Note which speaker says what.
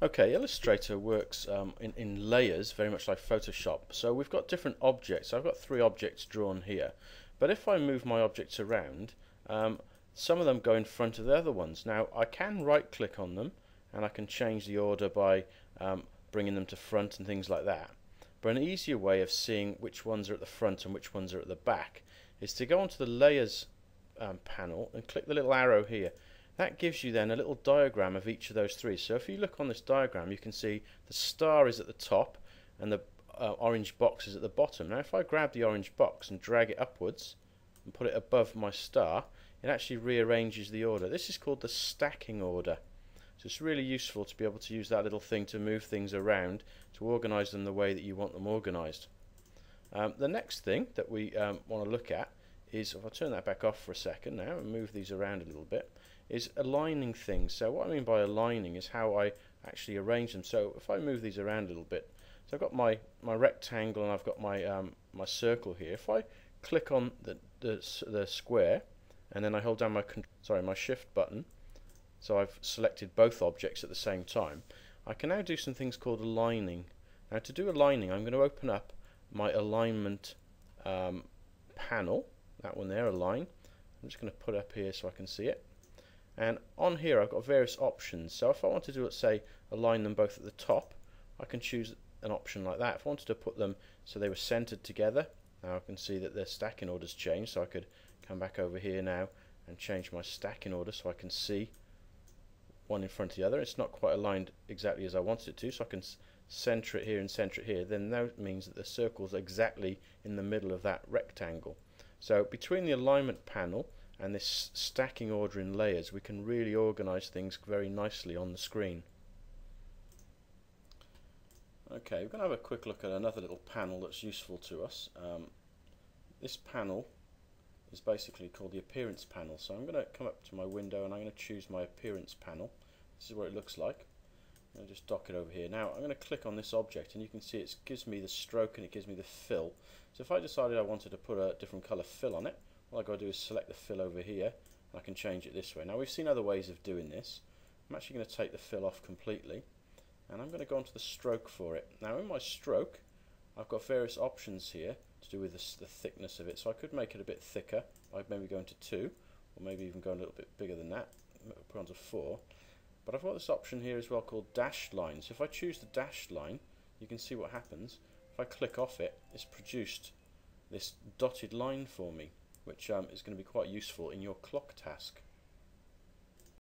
Speaker 1: Okay, Illustrator works in layers, very much like Photoshop. So we've got different objects. I've got three objects drawn here. But if I move my objects around, some of them go in front of the other ones. Now, I can right-click on them, and I can change the order by bringing them to front and things like that. But an easier way of seeing which ones are at the front and which ones are at the back is to go onto the Layers panel and click the little arrow here. That gives you then a little diagram of each of those three. So if you look on this diagram, you can see the star is at the top and the orange box is at the bottom. Now if I grab the orange box and drag it upwards and put it above my star, it actually rearranges the order. This is called the stacking order. So it's really useful to be able to use that little thing to move things around, to organise them the way that you want them organised. The next thing that we want to look at is, if I turn that back off for a second now and move these around a little bit, is aligning things. So what I mean by aligning is how I actually arrange them. So if I move these around a little bit, so I've got my rectangle and I've got my my circle here. If I click on the square and then I hold down my shift button, so I've selected both objects at the same time, I can now do some things called aligning. Now to do aligning, I'm going to open up my alignment panel, that one there, align. I'm just going to put it up here so I can see it. And on here I've got various options. So if I wanted to, let's say, align them both at the top, I can choose an option like that. If I wanted to put them so they were centered together, now I can see that their stacking order's changed, so I could come back over here now and change my stacking order so I can see one in front of the other. It's not quite aligned exactly as I wanted it to, so I can center it here and center it here. Then that means that the circle's exactly in the middle of that rectangle. So between the alignment panel and this stacking order in layers, we can really organise things very nicely on the screen. Okay, we're going to have a quick look at another little panel that's useful to us. This panel is basically called the Appearance panel. So I'm going to come up to my window and I'm going to choose my Appearance panel. This is what it looks like. I'm going to just dock it over here. Now I'm going to click on this object and you can see it gives me the stroke and it gives me the fill. So if I decided I wanted to put a different colour fill on it, all I've got to do is select the fill over here and I can change it this way. Now we've seen other ways of doing this. I'm actually going to take the fill off completely and I'm going to go onto the stroke for it. Now in my stroke I've got various options here to do with the thickness of it, so I could make it a bit thicker by maybe going to 2 or maybe even going a little bit bigger than that, put on to 4. But I've got this option here as well called dashed line. So if I choose the dashed line, you can see what happens. If I click off it, it's produced this dotted line for me, which is going to be quite useful in your clock task.